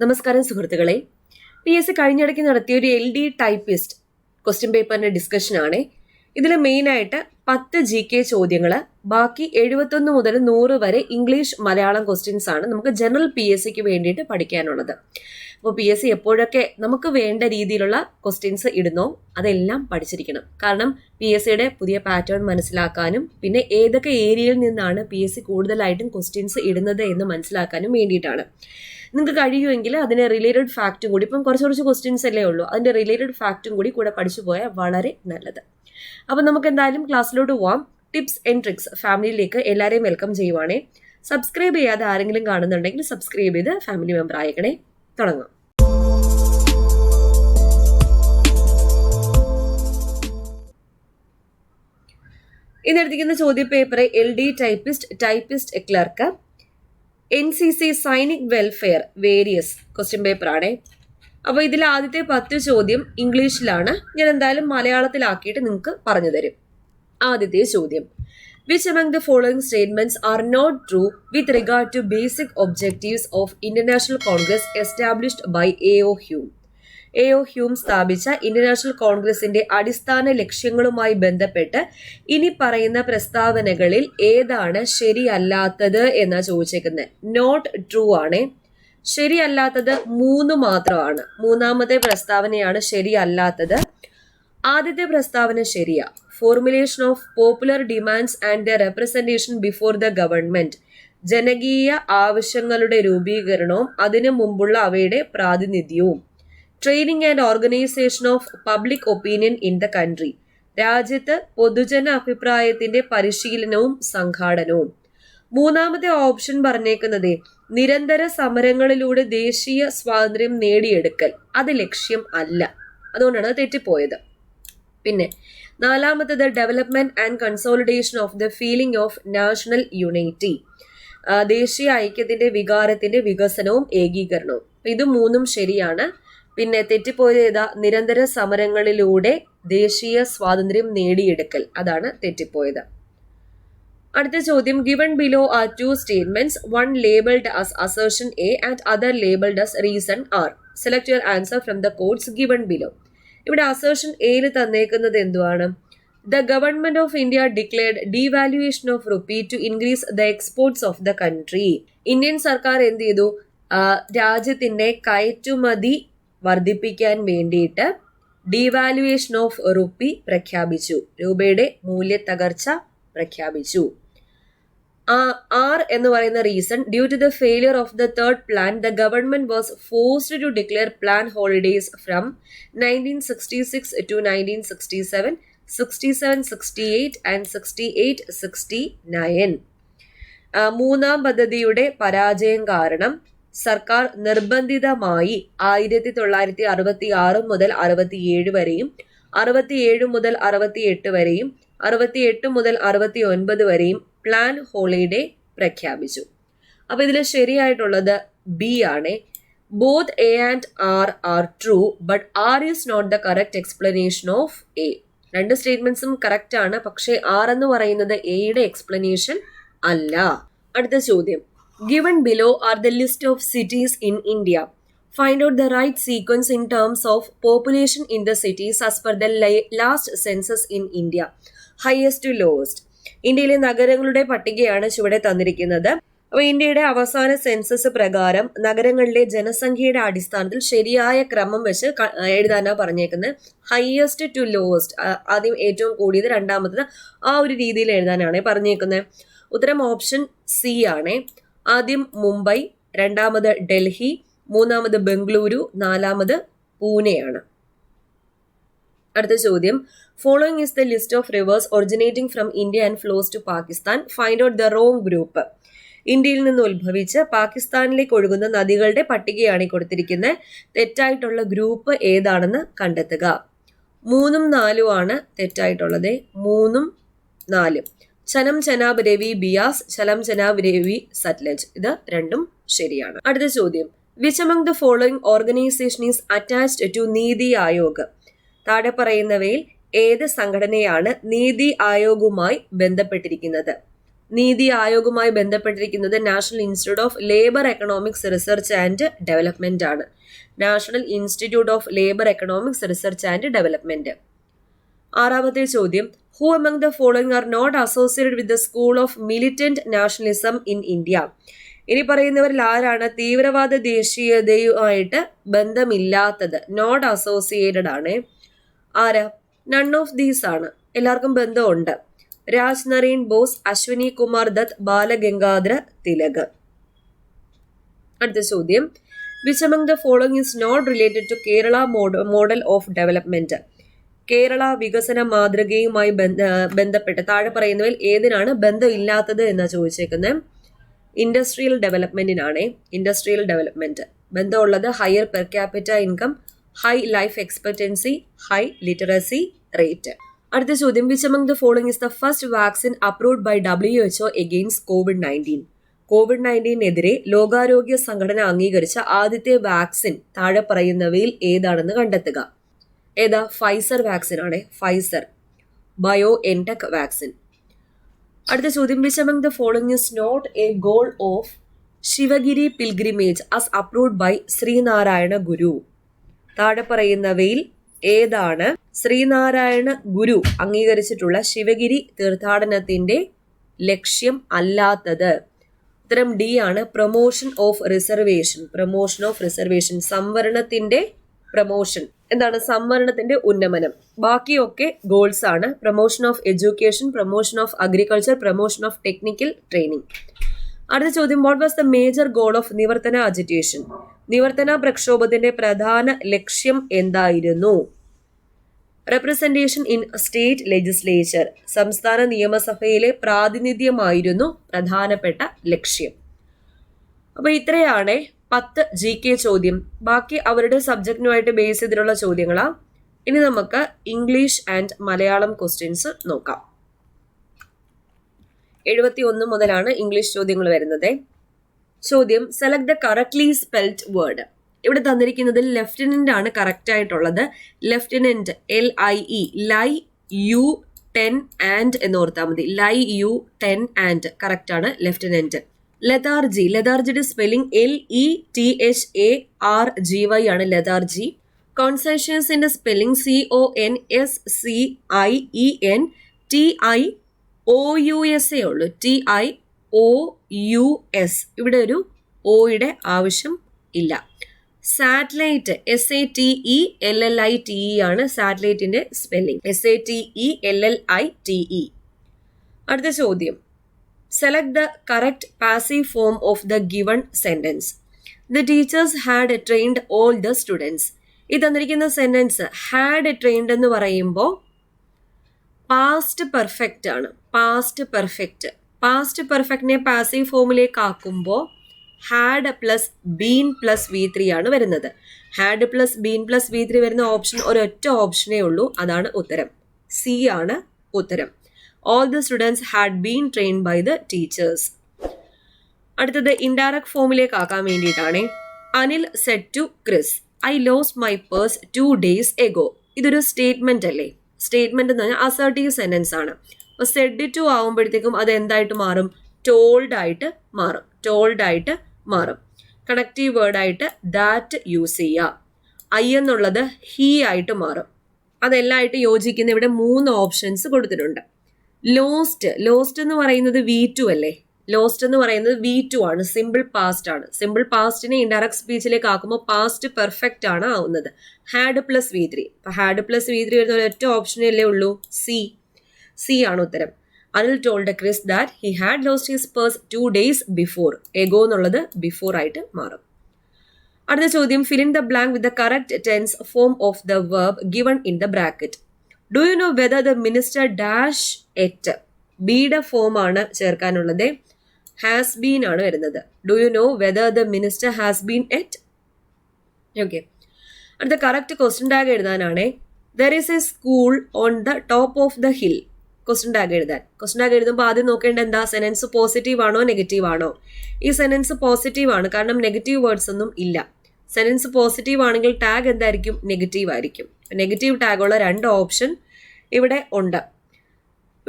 നമസ്കാരം സുഹൃത്തുക്കളെ, PSC കഴിഞ്ഞിടയ്ക്ക് നടത്തിയ ഒരു LD ടൈപ്പിസ്റ്റ് ക്വസ്റ്റ്യൻ പേപ്പറിന്റെ ഡിസ്കഷനാണ്. ഇതിൽ മെയിനായിട്ട് 10 GK ചോദ്യങ്ങൾ, ബാക്കി 71 മുതൽ 100 വരെ ഇംഗ്ലീഷ് മലയാളം ക്വസ്റ്റ്യൻസ് ആണ് നമുക്ക് ജനറൽ PSCക്ക് വേണ്ടിയിട്ട് പഠിക്കാനുള്ളത്. അപ്പോൾ PSC എപ്പോഴൊക്കെ നമുക്ക് വേണ്ട രീതിയിലുള്ള ക്വസ്റ്റ്യൻസ് ഇടുന്നോ അതെല്ലാം പഠിച്ചിരിക്കണം. കാരണം PSCയുടെ പുതിയ പാറ്റേൺ മനസ്സിലാക്കാനും പിന്നെ ഏതൊക്കെ ഏരിയയിൽ നിന്നാണ് PSC കൂടുതലായിട്ടും ക്വസ്റ്റ്യൻസ് ഇടുന്നത് എന്ന് മനസ്സിലാക്കാനും വേണ്ടിയിട്ടാണ്. നിങ്ങൾക്ക് കഴിയുമെങ്കിൽ അതിന് റിലേറ്റഡ് ഫാക്റ്റും കൂടി, ഇപ്പം കുറച്ച് ക്വസ്റ്റ്യൻസ് അല്ലേ ഉള്ളൂ, അതിന്റെ റിലേറ്റഡ് ഫാക്റ്റും കൂടി കൂടെ പഠിച്ചു പോയാൽ വളരെ നല്ലത്. അപ്പം നമുക്ക് എന്തായാലും ക്ലാസ്സിലോട്ട് പോവാം. ടിപ്സ് ആൻഡ് ട്രിക്സ് ഫാമിലിയിലേക്ക് എല്ലാവരെയും വെൽക്കം ചെയ്യുവാണേ. സബ്സ്ക്രൈബ് ചെയ്യാതെ ആരെങ്കിലും കാണുന്നുണ്ടെങ്കിൽ സബ്സ്ക്രൈബ് ചെയ്ത് ഫാമിലി മെമ്പർ ആയിക്കണേ. തുടങ്ങാം. ഇന്നെടുത്തിരിക്കുന്ന ചോദ്യ paper LD typist clerk, NCC സൈനിക് വെൽഫെയർ വേരിയസ് ക്വസ്റ്റ്യൻ പേപ്പർ ആണ്. അപ്പോൾ ഇതിൽ ആദ്യത്തെ 10 ചോദ്യം ഇംഗ്ലീഷിലാണ്. ഞാൻ എന്തായാലും മലയാളത്തിലാക്കിയിട്ട് നിങ്ങൾക്ക് പറഞ്ഞു തരും. ആദ്യത്തെ ചോദ്യം: Which among the following statements are not true with regard to basic objectives of International Congress established by A.O. Hume? A.O. Hume സ്ഥാപിച്ച ഇന്റർനാഷണൽ കോൺഗ്രസിന്റെ അടിസ്ഥാന ലക്ഷ്യങ്ങളുമായി ബന്ധപ്പെട്ട് ഇനി പറയുന്ന പ്രസ്താവനകളിൽ ഏതാണ് ശരിയല്ലാത്തത് എന്നാ ചോദിച്ചേക്കുന്നത്. നോട്ട് ട്രൂ ആണ്. ശരിയല്ലാത്തത് 3 മാത്രമാണ്. മൂന്നാമത്തെ പ്രസ്താവനയാണ് ശരിയല്ലാത്തത്. ആദ്യത്തെ പ്രസ്താവന ശരിയാ. Formulation of popular demands and the representation before the government, ജനകീയ ആവശ്യങ്ങളുടെ രൂപീകരണവും അതിനു മുമ്പുള്ള അവയുടെ പ്രാതിനിധ്യവും. Training and organisation of public opinion in the country, രാജ്യത്ത് പൊതുജന അഭിപ്രായത്തിന്റെ പരിശീലനവും സംഘാടനവും. മൂന്നാമത്തെ ഓപ്ഷൻ പറഞ്ഞേക്കുന്നത് നിരന്തര സമരങ്ങളിലൂടെ ദേശീയ സ്വാതന്ത്ര്യം നേടിയെടുക്കൽ, അത് ലക്ഷ്യം അല്ല, അതുകൊണ്ടാണ് തെറ്റിപ്പോയത്. പിന്നെ നാലാമത്തത് development and consolidation of the feeling of national unity, ദേശീയ ഐക്യത്തിന്റെ വികാരത്തിന്റെ വികസനവും ഏകീകരണവും. ഇത് 3 ശരിയാണ്. പിന്നെ തെറ്റിപ്പോയത് ഏതാ? നിരന്തര സമരങ്ങളിലൂടെ ദേശീയ സ്വാതന്ത്ര്യം നേടിയെടുക്കൽ, അതാണ് തെറ്റിപ്പോയത്. അടുത്ത ചോദ്യം: Given below are 2 statements, one labeled as assertion A and other labeled as reason R. Select your answer from the quotes given below. ഇവിടെ assertion Aയിൽ തന്നേക്കുന്നത് എന്തുവാണ്? The government of India declared devaluation of rupee to increase the exports of the country. Indian സർക്കാർ എന്ത് ചെയ്തു? രാജ്യത്തിന്റെ കയറ്റുമതി വർദ്ധിപ്പിക്കാൻ വേണ്ടിയിട്ട് devaluation of rupee പ്രഖ്യാപിച്ചു, രൂപയുടെ മൂല്യത്തകർച്ച പ്രഖ്യാപിച്ചു. ആർ എന്ന് പറയുന്ന reason: due to the failure of the third plan the government was forced to declare plan holidays from 1966 to 1967, 67-68 and 68-69. മൂന്നാം പദ്ധതിയുടെ പരാജയം കാരണം സർക്കാർ നിർബന്ധിതമായി 1966 മുതൽ 67 വരെയും 67 മുതൽ 68 വരെയും 68 മുതൽ 69 വരെയും പ്ലാൻ ഹോളിഡേ പ്രഖ്യാപിച്ചു. അപ്പൊ ഇതിൽ ശരിയായിട്ടുള്ളത് ബി ആണ്. Both A and R are true, but R is not the correct explanation of A. 2 സ്റ്റേറ്റ്മെന്റ്സും കറക്റ്റ് ആണ്, പക്ഷേ ആർ എന്ന് പറയുന്നത് എയുടെ എക്സ്പ്ലനേഷൻ അല്ല. അടുത്ത ചോദ്യം: Given below are the list of cities in India. Find out the right sequence in terms of population in the cities as per the last census in India. Highest to lowest. ഇന്ത്യയിലെ നഗരങ്ങളുടെ പട്ടികയാണ് ചുവടെ തന്നിരിക്കുന്നത്. അപ്പോൾ ഇന്ത്യയുടെ അവസാന census പ്രകാരം നഗരങ്ങളിലെ ജനസംഖ്യയുടെ അടിസ്ഥാനത്തിൽ ശരിയായ ക്രമം വെച്ച് എഴുതാനാണ് പറഞ്ഞേക്കുന്നത്. ഹയസ്റ്റ് ടു ലോവസ്റ്റ്, ആദ്യം ഏറ്റവും കൂടിയത്, രണ്ടാമത്തത്, ആ ഒരു രീതിയിൽ എഴുതാനാണ് പറഞ്ഞേക്കുന്നത്. ഉത്തരം ഓപ്ഷൻ സി ആണ്. ആദ്യം മുംബൈ, രണ്ടാമത് ഡൽഹി, മൂന്നാമത് ബംഗളൂരു, നാലാമത് പൂനെയാണ്. അടുത്ത ചോദ്യം: following is the list of rivers originating from India and flows to Pakistan. Find out the wrong group. ഇന്ത്യയിൽ നിന്ന് ഉത്ഭവിച്ച് പാകിസ്ഥാനിലേക്ക് ഒഴുകുന്ന നദികളുടെ പട്ടികയാണ് കൊടുത്തിരിക്കുന്നത്. തെറ്റായിട്ടുള്ള ഗ്രൂപ്പ് ഏതാണെന്ന് കണ്ടെത്തുക. 3ഉം 4ഉം ആണ് തെറ്റായിട്ടുള്ളത്. 3ഉം 4ഉം. ചനം ചനാബ് രവി ബിയാസ്, ചലം ചനാബ് രവി സത്ലജ്, ഇത് 2ഉം ശരിയാണ്. അടുത്ത ചോദ്യം: which among the following organization is attached to NITI Aayog? താഴെ പറയുന്നവയിൽ ഏത് സംഘടനയാണ് നീതി ആയോഗുമായി ബന്ധപ്പെട്ടിരിക്കുന്നത്? നീതി ആയോഗുമായി ബന്ധപ്പെട്ടിരിക്കുന്നത് National Institute of Labour Economics Research and Development ആണ്. National Institute of Labour Economics Research and Development. ആറാമത്തെ ചോദ്യം, who among the following are not associated with the school of militant nationalism in India? ഇനി പറയുന്നവരിൽ ആരാണ് തീവ്രവാദ ദേശീയതയുമായിട്ട് ബന്ധമില്ലാത്തത്? Not associated ആണ്. ആരാ? None of these ആണ്. എല്ലാവർക്കും ബന്ധമുണ്ട്. രാജ് നരേൻ ബോസ്, അശ്വിനി കുമാർ ദത്ത്, ബാലഗംഗാധര തിലക്. അടുത്ത ചോദ്യം, which among the following is not related to Kerala model of development? Kerala വികസന മാതൃകയുമായി ബന്ധപ്പെട്ട് താഴെ പറയുന്നവയിൽ ഏതിനാണ് ബന്ധമില്ലാത്തത് എന്നാണ് ചോദിച്ചേക്കുന്നത്? ഇൻഡസ്ട്രിയൽ ഡെവലപ്മെന്റിനാണ്. ഇൻഡസ്ട്രിയൽ ഡെവലപ്മെന്റ് ബന്ധമുള്ളത് higher per capita income, high life expectancy, high literacy rate. അടുത്ത ചോദ്യം, which among the following is the first vaccine approved by WHO against COVID-19? COVID-19-നെതിരെ ലോകാരോഗ്യ സംഘടന അംഗീകരിച്ച ആദ്യത്തെ വാക്സിൻ താഴെ പറയുന്നവയിൽ ഏതാണെന്ന് കണ്ടെത്തുക. ഏതാ? ഫൈസർ വാക്സിൻ ആണ്. Pfizer BioNTech vaccine. അടുത്ത ചോദ്യം, which among the following is not a goal of Sivagiri pilgrimage as approved by Sree Narayana Guru? താഴെ പറയുന്നവയിൽ ഏതാണ് ശ്രീനാരായണ ഗുരു അംഗീകരിച്ചിട്ടുള്ള ശിവഗിരി തീർത്ഥാടനത്തിന്റെ ലക്ഷ്യം അല്ലാത്തത്? ഉത്തരം ഡി ആണ്. Promotion of reservation. Promotion of reservation, സംവരണത്തിന്റെ പ്രൊമോഷൻ. എന്താണ്? സംവരണത്തിന്റെ ഉന്നമനം. ബാക്കിയൊക്കെ ഗോൾസ് ആണ്. Promotion of education, promotion of agriculture, promotion of technical training. അടുത്ത ചോദ്യം, what was the major goal of Nivarthana agitation? Nivarthana പ്രക്ഷോഭത്തിന്റെ പ്രധാന ലക്ഷ്യം എന്തായിരുന്നു? റെപ്രസെന്റേഷൻ ഇൻ സ്റ്റേറ്റ് ലെജിസ്ലേച്ചർ, സംസ്ഥാന നിയമസഭയിലെ പ്രാതിനിധ്യമായിരുന്നു പ്രധാനപ്പെട്ട ലക്ഷ്യം. അപ്പൊ ഇത്രയാണ് 10 GK ചോദ്യം. ബാക്കി അവരുടെ സബ്ജക്റ്റിനുമായിട്ട് ബേസ് ചെയ്തിട്ടുള്ള ചോദ്യങ്ങളാ. ഇനി നമുക്ക് ഇംഗ്ലീഷ് ആൻഡ് മലയാളം ക്വസ്റ്റ്യൻസ് നോക്കാം. 71 മുതലാണ് ഇംഗ്ലീഷ് ചോദ്യങ്ങൾ വരുന്നത്. ചോദ്യം, select the correctly spelled word. ഇവിടെ തന്നിരിക്കുന്നതിൽ ലെഫ്റ്റനന്റ് ആണ് കറക്റ്റ് ആയിട്ടുള്ളത്. Lieutenant LIE, lie U 10 ant എന്ന് ഓർത്താൽ മതി. ലൈ യു 10 ആൻഡ് കറക്റ്റ് ആണ് ലെഫ്റ്റനന്റ്. ലതാർജി, ലതാർജിയുടെ സ്പെല്ലിംഗ് LETHARGY ആണ് ലതാർജി. കോൺസെഷ്യസിന്റെ സ്പെല്ലിംഗ് CONSCIENTIOUS ഉള്ളൂ. TIOUS. ഇവിടെ ഒരു ഓയുടെ ആവശ്യം ഇല്ല. സാറ്റലൈറ്റ് SATELLITE ആണ് സാറ്റലൈറ്റിന്റെ സ്പെല്ലിംഗ്. SATELLITE. അടുത്ത ചോദ്യം, select the correct passive form of the given sentence. The teachers had trained all the students. ഈ തന്നിരിക്കുന്ന സെന്റൻസ് ഹാഡ് ട്രെയിൻഡ് എന്ന് പറയുമ്പോൾ പാസ്റ്റ് പെർഫെക്റ്റ് ആണ്. Past perfect. പാസ്റ്റ് പെർഫെക്റ്റിനെ പാസീവ് ഫോമിലേക്ക് ആക്കുമ്പോൾ had plus been plus V3 ആണ് വരുന്നത്. Had plus been plus V3 വരുന്ന ഓപ്ഷൻ ഒരൊറ്റ ഓപ്ഷനേ ഉള്ളൂ. അതാണ് ഉത്തരം. സി ആണ് ഉത്തരം. All the students had been trained by the teachers. അടുത്തത് ഇൻഡയറക്റ്റ് ഫോമിലേക്ക് ആക്കാൻ വേണ്ടിയിട്ടാണ്. Anil said to Chris, I lost my purse 2 days ago. ഇതൊരു സ്റ്റേറ്റ്മെന്റ് അല്ലേ? സ്റ്റേറ്റ്മെന്റ് എന്ന് പറഞ്ഞാൽ അസർട്ടീവ് സെന്റൻസ് ആണ്. അപ്പോൾ സെഡ് ടു ആവുമ്പോഴത്തേക്കും അത് എന്തായിട്ട് മാറും? ടോൾഡ് ആയിട്ട് മാറും. ടോൾഡ് ആയിട്ട് മാറും. കണക്റ്റീവ് വേർഡായിട്ട് ദാറ്റ് യൂസ് ചെയ്യുക. ഐ എന്നുള്ളത് ഹീ ആയിട്ട് മാറും. അതെല്ലാമായിട്ട് യോജിക്കുന്ന ഇവിടെ 3 ഓപ്ഷൻസ് കൊടുത്തിട്ടുണ്ട്. ലോസ്റ്റ്, ലോസ്റ്റ് എന്ന് പറയുന്നത് V2 അല്ലേ? ലോസ്റ്റ് എന്ന് പറയുന്നത് V2 ആണ്. സിമ്പിൾ പാസ്റ്റ് ആണ്. സിമ്പിൾ പാസ്റ്റിനെ ഇൻഡയറക്റ്റ് സ്പീച്ചിലേക്ക് ആക്കുമ്പോൾ പാസ്റ്റ് പെർഫെക്റ്റ് ആണ് ആവുന്നത്. Had plus V3. അപ്പൊ ഹാഡ് പ്ലസ് V3 വരുന്ന ഒരൊറ്റ ഓപ്ഷനല്ലേ ഉള്ളൂ? സി ആണ് ഉത്തരം. Anil told Chris that he had lost his purse 2 days before. Ago എന്നുള്ളത് ബിഫോർ ആയിട്ട് മാറും. അടുത്ത ചോദ്യം, fill in the blank with the correct tense form of the verb given in the bracket. Do you know whether the minister dash at? ബിയുടെ form ആണ് ചേർക്കാനുള്ളത്. Has been ആണ് വരുന്നത്. Do you know whether the minister has been at? Okay. അടുത്ത correct question tag എഴുതാനാണ്. There is a school on the top of the hill. Question tag എഴുതാൻ. Question tag എഴുതുമ്പോൾ ആദ്യം നോക്കേണ്ട എന്താ? സെനൻസ് പോസിറ്റീവ് ആണോ നെഗറ്റീവ് ആണോ? ഈ സെനൻസ് പോസിറ്റീവ് ആണ്, കാരണം നെഗറ്റീവ് വേർഡ്സ് ഒന്നും ഇല്ല. സെനൻസ് പോസിറ്റീവ് ആണെങ്കിൽ ടാഗ് എന്തായിരിക്കും? നെഗറ്റീവ് ആയിരിക്കും. നെഗറ്റീവ് ടാഗുള്ള 2 ഓപ്ഷൻ ഇവിടെ ഉണ്ട്.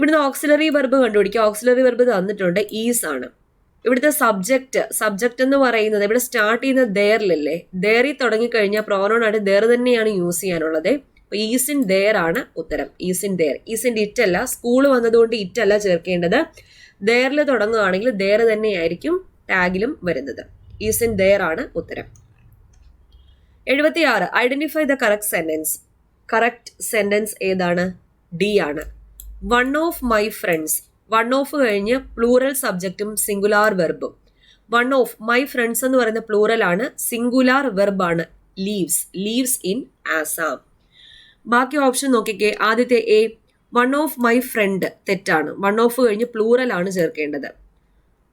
ഇവിടുന്ന് ഓക്സിലറി വെർബ് കണ്ടുപിടിക്കുക. ഓക്സിലറി വെർബ് തന്നിട്ടുണ്ട്, ഈസ് ആണ്. ഇവിടുത്തെ സബ്ജക്റ്റ് എന്ന് പറയുന്നത് ഇവിടെ സ്റ്റാർട്ട് ചെയ്യുന്നത് ദേറിലല്ലേ. ദേറിൽ തുടങ്ങിക്കഴിഞ്ഞാൽ പ്രോനോൺ ആയിട്ട് ദേർ തന്നെയാണ് യൂസ് ചെയ്യാനുള്ളത്. അപ്പൊ ഈസ് ഇൻ ദേർ ആണ് ഉത്തരം. Is in there. Is in it അല്ല, സ്കൂൾ വന്നതുകൊണ്ട് ഇറ്റ് അല്ല ചേർക്കേണ്ടത്. ദേറിൽ തുടങ്ങുകയാണെങ്കിൽ ദേർ തന്നെയായിരിക്കും ടാഗിലും വരുന്നത്. ഈസ് ഇൻ ദേർ ആണ് ഉത്തരം. 76. Identify the correct sentence. Correct sentence ഏതാണ്? ഡി ആണ്. One of my friends. One of കഴിഞ്ഞ് പ്ലൂറൽ സബ്ജക്റ്റും സിംഗുലാർ വെർബും. വൺ ഓഫ് മൈ ഫ്രണ്ട്സ് എന്ന് പറയുന്ന പ്ലൂറൽ ആണ്, സിംഗുലാർ വെർബാണ് ലീവ്സ് ഇൻ ആസാം. ബാക്കി ഓപ്ഷൻ നോക്കിക്കേ. ആദ്യത്തെ A, one of my friend തെറ്റാണ്. വൺ ഓഫ് കഴിഞ്ഞ് പ്ലൂറൽ ആണ് ചേർക്കേണ്ടത്.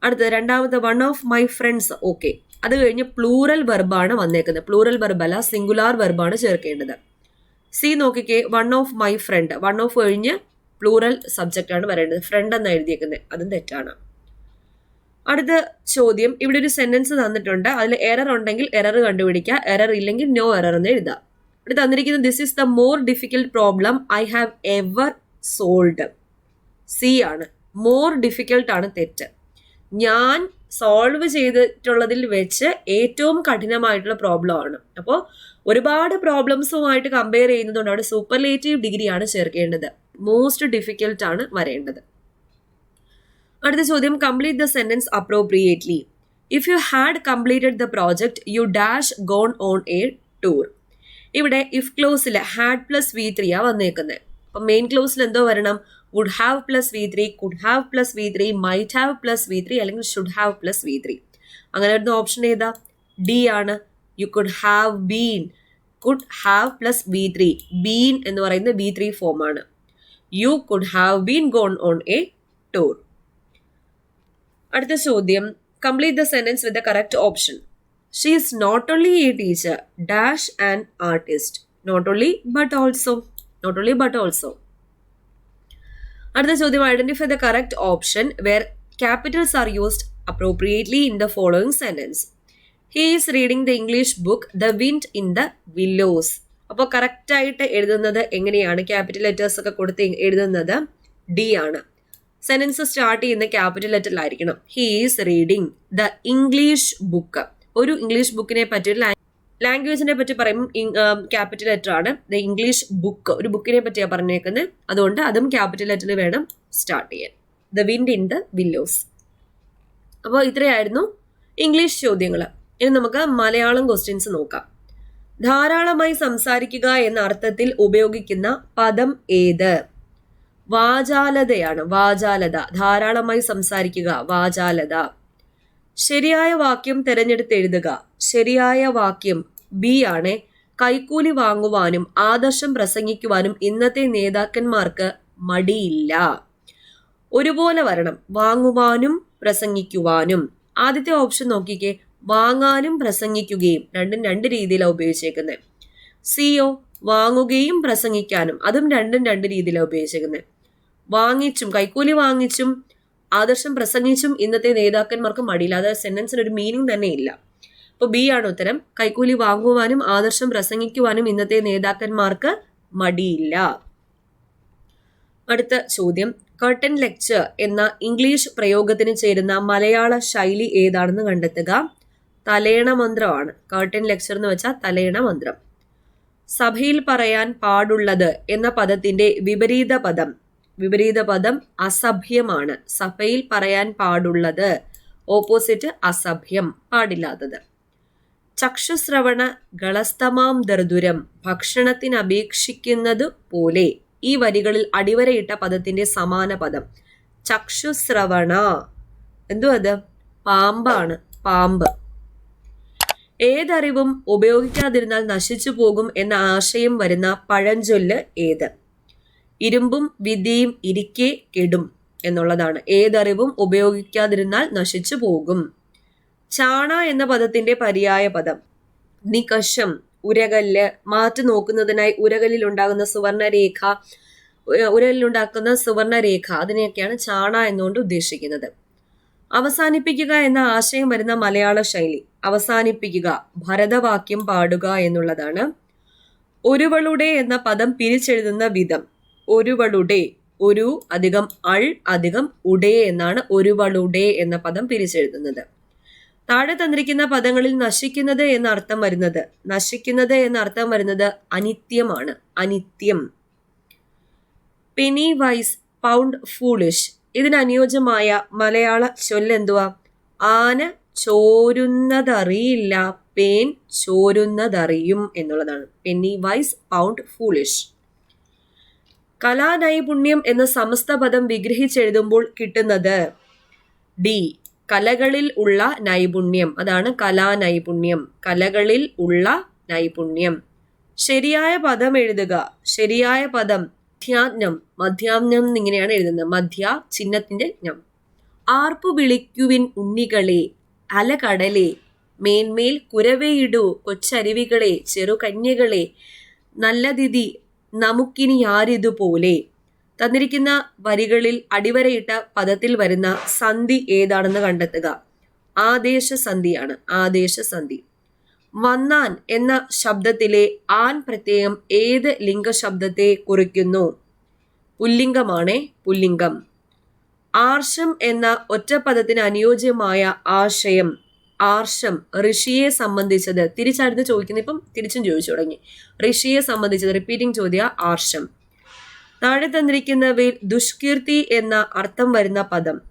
അടുത്തത് രണ്ടാമത്തെ one of my friends, okay. അത് കഴിഞ്ഞ് പ്ലൂറൽ വെർബാണ് വന്നേക്കുന്നത്. പ്ലൂറൽ വെർബ് അല്ല, സിംഗുലാർ വെർബാണ് ചേർക്കേണ്ടത്. സി നോക്കിക്കേ, one of my front. One of കഴിഞ്ഞ് പ്ലൂറൽ സബ്ജക്റ്റ് ആണ് വരേണ്ടത്. ഫ്രണ്ട് എന്ന് എഴുതിയേക്കുന്നത്, അതും തെറ്റാണ്. അടുത്ത ചോദ്യം, ഇവിടെ ഒരു സെന്റൻസ് തന്നിട്ടുണ്ട്. അതിൽ എറർ ഉണ്ടെങ്കിൽ എറർ കണ്ടുപിടിക്കുക, എറർ ഇല്ലെങ്കിൽ നോ എറർ എന്ന് എഴുതാം. ഇവിടെ തന്നിരിക്കുന്നത് this is the more difficult problem I have ever solved. C ആണ്. മോർ ഡിഫിക്കൽട്ട് ആണ് തെറ്റ്. ഞാൻ സോൾവ് ചെയ്തിട്ടുള്ളതിൽ വെച്ച് ഏറ്റവും കഠിനമായിട്ടുള്ള പ്രോബ്ലം ആണ്. അപ്പോൾ ഒരുപാട് പ്രോബ്ലംസുമായിട്ട് കമ്പയർ ചെയ്യുന്നതുകൊണ്ട് അവിടെ സൂപ്പർലേറ്റീവ് ഡിഗ്രിയാണ് ചേർക്കേണ്ടത്. മോസ്റ്റ് ഡിഫിക്കൽട്ട് ആണ് വരേണ്ടത്. അടുത്ത ചോദ്യം, complete the sentence appropriately. If you had completed the project you dash gone on a tour. ഇവിടെ ഇഫ് ക്ലോസിൽ ഹാഡ് പ്ലസ് V3 ആ വന്നേക്കുന്നത്. അപ്പൊ മെയിൻ ക്ലോസിൽ എന്തോ വരണം? Would have plus V3, could have plus V3, might have plus V3 അല്ലെങ്കിൽ should have plus V3. അങ്ങനെ വരുന്ന ഓപ്ഷൻ ഏതാ? ഡി ആണ്. You could have been. Could have plus V3. Been എന്ന് പറയുന്ന V3 ഫോം ആണ്. You could have been gone on a tour. അടുത്ത ചോദ്യം, complete the sentence with the correct option. She is not only a teacher dash and artist. Not only but also. Not only but also. അടുത്ത ചോദ്യം, identify the correct option where capitals are used appropriately in the following sentence. He is reading the English book the wind in the willows. അപ്പോൾ correct ആയിട്ട് എഴുതുന്നത് എങ്ങനെയാണ്? Capital letters ഒക്കെ കൊടുത്ത് എഴുതുന്നത് D ആണ്. സെന്റൻസ് സ്റ്റാർട്ട് ചെയ്യുന്ന ക്യാപിറ്റൽ ലെറ്ററിലായിരിക്കണം. He is reading the English book. ഒരു ഇംഗ്ലീഷ് ബുക്കിനെ പറ്റി, ഒരു ലാംഗ്വേജിനെ പറ്റി പറയുമ്പോൾ ക്യാപിറ്റൽ ലെറ്റർ ആണ്. ദ ഇംഗ്ലീഷ് ബുക്ക്, ഒരു ബുക്കിനെ പറ്റിയാണ് പറഞ്ഞേക്കുന്നത്. അതുകൊണ്ട് അതും ക്യാപിറ്റൽ ലെറ്ററിൽ വേണം സ്റ്റാർട്ട് ചെയ്യാൻ. The wind in the willows. അപ്പോൾ ഇത്രയായിരുന്നു ഇംഗ്ലീഷ് ചോദ്യങ്ങൾ. ഇനി നമുക്ക് മലയാളം ക്വസ്റ്റ്യൻസ് നോക്കാം. ധാരാളമായി സംസാരിക്കുക എന്ന അർത്ഥത്തിൽ ഉപയോഗിക്കുന്ന പദം ഏത്? വാചാലതയാണ്. വാചാലത. ധാരാളമായി സംസാരിക്കുക, വാചാലത. ശരിയായ വാക്യം തിരഞ്ഞെടുത്ത് എഴുതുക. ശരിയായ വാക്യം ബി ആണ്. കൈക്കൂലി വാങ്ങുവാനും ആദർശം പ്രസംഗിക്കുവാനും ഇന്നത്തെ നേതാക്കന്മാർക്ക് മടിയില്ല. ഒരുപോലെ വരണം. വാങ്ങുവാനും പ്രസംഗിക്കുവാനും. ആദ്യത്തെ ഓപ്ഷൻ നോക്കിക്കേ, വാങ്ങാനും പ്രസംഗിക്കുകയും. രണ്ടും രണ്ട് രീതിയിലാണ് ഉപയോഗിച്ചേക്കുന്നത്. സിയോ വാങ്ങുകയും പ്രസംഗിക്കാനും, അതും രണ്ടും രണ്ട് രീതിയിലാണ് ഉപയോഗിച്ചേക്കുന്നത്. വാങ്ങിച്ചും, കൈക്കൂലി വാങ്ങിച്ചും ആദർശം പ്രസംഗിച്ചും ഇന്നത്തെ നേതാക്കന്മാർക്ക് മടിയില്ല. അതായത് സെന്റൻസിന് ഒരു മീനിങ് തന്നെ ഇല്ല. അപ്പോൾ ബി ആണ് ഉത്തരം. കൈക്കൂലി വാങ്ങുവാനും ആദർശം പ്രസംഗിക്കുവാനും ഇന്നത്തെ നേതാക്കന്മാർക്ക് മടിയില്ല. അടുത്ത ചോദ്യം, കർട്ടൻ ലെക്ചർ എന്ന ഇംഗ്ലീഷ് പ്രയോഗത്തിന് ചേരുന്ന മലയാള ശൈലി ഏതാണെന്ന് കണ്ടെത്തുക. തലേണ മന്ത്രമാണ്. കർട്ടൻ ലെക്ചർ എന്ന് വെച്ചാൽ തലേണ മന്ത്രം. സഭയിൽ പറയാൻ പാടുള്ളത് എന്ന പദത്തിന്റെ വിപരീത പദം അസഭ്യമാണ്. സഭയിൽ പറയാൻ പാടുള്ളത്, ഓപ്പോസിറ്റ് അസഭ്യം, പാടില്ലാത്തത്. ചക്ഷുശ്രവണ ഗളസ്തമാം ദർദുരം ഭക്ഷണത്തിന് അപേക്ഷിക്കുന്നത് പോലെ. ഈ വരികളിൽ അടിവരയിട്ട പദത്തിന്റെ സമാന പദം ചക്ഷുശ്രവണ. എന്തോ അത്? പാമ്പാണ്. പാമ്പ്. ഏതറിവും ഉപയോഗിക്കാതിരുന്നാൽ നശിച്ചു പോകും എന്ന ആശയം വരുന്ന പഴഞ്ചൊല്ല് ഏത്? ഇരുമ്പും വിദ്യയും ഇരിക്കെ കെടും എന്നുള്ളതാണ്. ഏതറിവും ഉപയോഗിക്കാതിരുന്നാൽ നശിച്ചു പോകും. ചാണ എന്ന പദത്തിന്റെ പര്യായ പദം നികഷം. ഉരകല്ല്. മാറ്റി നോക്കുന്നതിനായി ഉരകല്ലിലുണ്ടാകുന്ന സുവർണരേഖ അതിനെയൊക്കെയാണ് ചാണ എന്നുകൊണ്ട് ഉദ്ദേശിക്കുന്നത്. അവസാനിപ്പിക്കുക എന്ന ആശയം വരുന്ന മലയാള ശൈലി. അവസാനിപ്പിക്കുക, ഭരതവാക്യം പാടുക എന്നുള്ളതാണ്. ഒരുവളുടെ എന്ന പദം പിരിച്ചെഴുതുന്ന വിധം. ഒരുവളുടെ, ഒരു അധികം അൾ അധികം ഉടേ എന്നാണ് ഒരുവളുടെ എന്ന പദം പിരിച്ചെഴുതുന്നത്. താഴെ തന്നിരിക്കുന്ന പദങ്ങളിൽ നശിക്കുന്നത് എന്ന അർത്ഥം വരുന്നത് അനിത്യമാണ്. അനിത്യം. Penny wise pound foolish. ഇതിന് അനുയോജ്യമായ മലയാള ചൊല്ലെന്തുവാ? ആന ചോരുന്നതറിയില്ല, പേൻ ചോരുന്നതറിയും എന്നുള്ളതാണ്. Penny wise pound foolish. കലാനൈപുണ്യം എന്ന സമസ്ത പദം വിഗ്രഹിച്ചെഴുതുമ്പോൾ കിട്ടുന്നത് ഡി. കലകളിൽ ഉള്ള നൈപുണ്യം. അതാണ് കലാനൈപുണ്യം. കലകളിൽ ഉള്ള നൈപുണ്യം. ശരിയായ പദം എഴുതുക. ശരിയായ പദം മധ്യാഹ്നം. മധ്യാഹ്നം എന്നിങ്ങനെയാണ് എഴുതുന്നത്. മധ്യ ചിഹ്നത്തിന്റെ ജ്ഞം. ആർപ്പു വിളിക്കുവിൻ ഉണ്ണികളെ, അലകടലെ, മേന്മേൽ കുരവയിടൂ കൊച്ചരുവികളെ, ചെറുകന്യകളെ, നല്ലതിഥി നമുക്കിനി ആരിതുപോലെ. തന്നിരിക്കുന്ന വരികളിൽ അടിവരയിട്ട പദത്തിൽ വരുന്ന സന്ധി ഏതാണെന്ന് കണ്ടെത്തുക. ആദേശസന്ധിയാണ്. ആദേശസന്ധി. വന്നാൻ എന്ന ശബ്ദത്തിലെ ആൻ പ്രത്യയം ഏത് ലിംഗശബ്ദത്തെ കുറിക്കുന്നു? പുല്ലിംഗമാണേ. പുല്ലിംഗം. ആർഷം എന്ന ഒറ്റപ്പദത്തിന് അനുയോജ്യമായ ആശയം. ആർഷം ഋഷിയെ സംബന്ധിച്ചത്. തിരിച്ചായിരുന്നു ചോദിക്കുന്നത്, ഇപ്പം തിരിച്ചും ചോദിച്ചു തുടങ്ങി. ഋഷിയെ സംബന്ധിച്ചത് റിപ്പീറ്റിംഗ് ചോദ്യ ആർഷം. താഴെ തന്നിരിക്കുന്നവയിൽ ദുഷ്കീർത്തി എന്ന അർത്ഥം വരുന്ന പദം.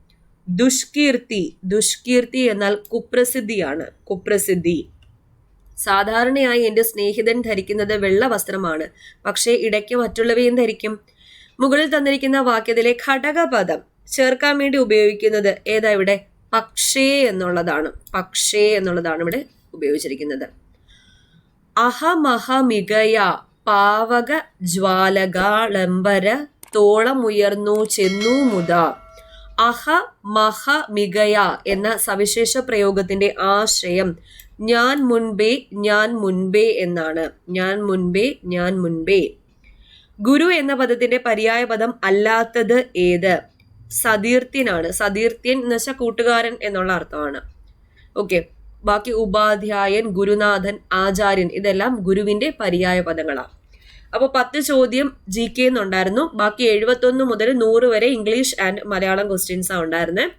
ദുഷ്കീർത്തി. ദുഷ്കീർത്തി എന്നാൽ കുപ്രസിദ്ധിയാണ്. കുപ്രസിദ്ധി. സാധാരണയായി എൻ്റെ സ്നേഹിതൻ ധരിക്കുന്നത് വെള്ള വസ്ത്രമാണ്, പക്ഷേ ഇടയ്ക്ക് മറ്റുള്ളവയും ധരിക്കും. മുകളിൽ തന്നിരിക്കുന്ന വാക്യത്തിലെ ഘടകപദം ചേർക്കാൻ വേണ്ടി ഉപയോഗിക്കുന്നത് ഏതാ ഇവിടെ? പക്ഷേ എന്നുള്ളതാണ്. പക്ഷേ എന്നുള്ളതാണ് ഇവിടെ ഉപയോഗിച്ചിരിക്കുന്നത്. അഹമഹമികയ പാവക ജ്വാലകളംബര തോളമുയർന്നു ചെന്നു മുത. അഹ മഹ മികയ എന്ന സവിശേഷ പ്രയോഗത്തിന്റെ ആശയം ഞാൻ മുൻപേ ഞാൻ മുൻപേ എന്നാണ്. ഞാൻ മുൻപേ ഞാൻ മുൻപേ. ഗുരു എന്ന പദത്തിന്റെ പര്യായ പദം അല്ലാത്തത് ഏത്? സതീർത്ഥ്യനാണ്. സതീർത്ഥ്യൻ എന്ന് വെച്ചാൽ കൂട്ടുകാരൻ എന്നുള്ള അർത്ഥമാണ്. ഓക്കെ. ബാക്കി ഉപാധ്യായൻ, ഗുരുനാഥൻ, ആചാര്യൻ ഇതെല്ലാം ഗുരുവിന്റെ പര്യായ പദങ്ങളാണ്. അപ്പോൾ 10 ചോദ്യം GK എന്നുണ്ടായിരുന്നു. ബാക്കി 71 മുതൽ 100 വരെ ഇംഗ്ലീഷ് ആൻഡ് മലയാളം ക്വസ്റ്റ്യൻസ് ആണ് ഉണ്ടായിരുന്നത്.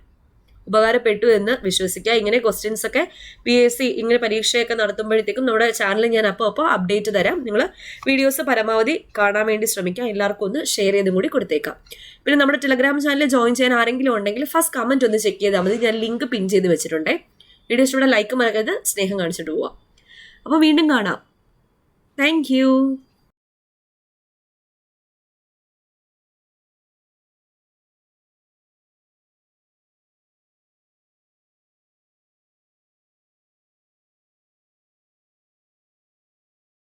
ഉപകാരപ്പെട്ടു എന്ന് വിശ്വസിക്കുക. ഇങ്ങനെ ക്വസ്റ്റ്യൻസ് ഒക്കെ PSC ഇങ്ങനെ പരീക്ഷയൊക്കെ നടത്തുമ്പോഴത്തേക്കും നമ്മുടെ ചാനലിൽ ഞാൻ അപ്പോൾ അപ്ഡേറ്റ് തരാം. നിങ്ങൾ വീഡിയോസ് പരമാവധി കാണാൻ വേണ്ടി ശ്രമിക്കുക. എല്ലാവർക്കും ഒന്ന് ഷെയർ ചെയ്തും കൂടി കൊടുത്തേക്കാം. പിന്നെ നമ്മുടെ ടെലഗ്രാം ചാനലിൽ ജോയിൻ ചെയ്യാൻ ആരെങ്കിലും ഉണ്ടെങ്കിൽ ഫസ്റ്റ് കമന്റ് ഒന്ന് ചെക്ക് ചെയ്താൽ മതി. ഞാൻ ലിങ്ക് പിൻ ചെയ്ത് വെച്ചിട്ടുണ്ട്. വീഡിയോസിലൂടെ ലൈക്ക് മറക്കരുത്. സ്നേഹം കാണിച്ചിട്ട് പോവാം. അപ്പോൾ വീണ്ടും കാണാം. താങ്ക്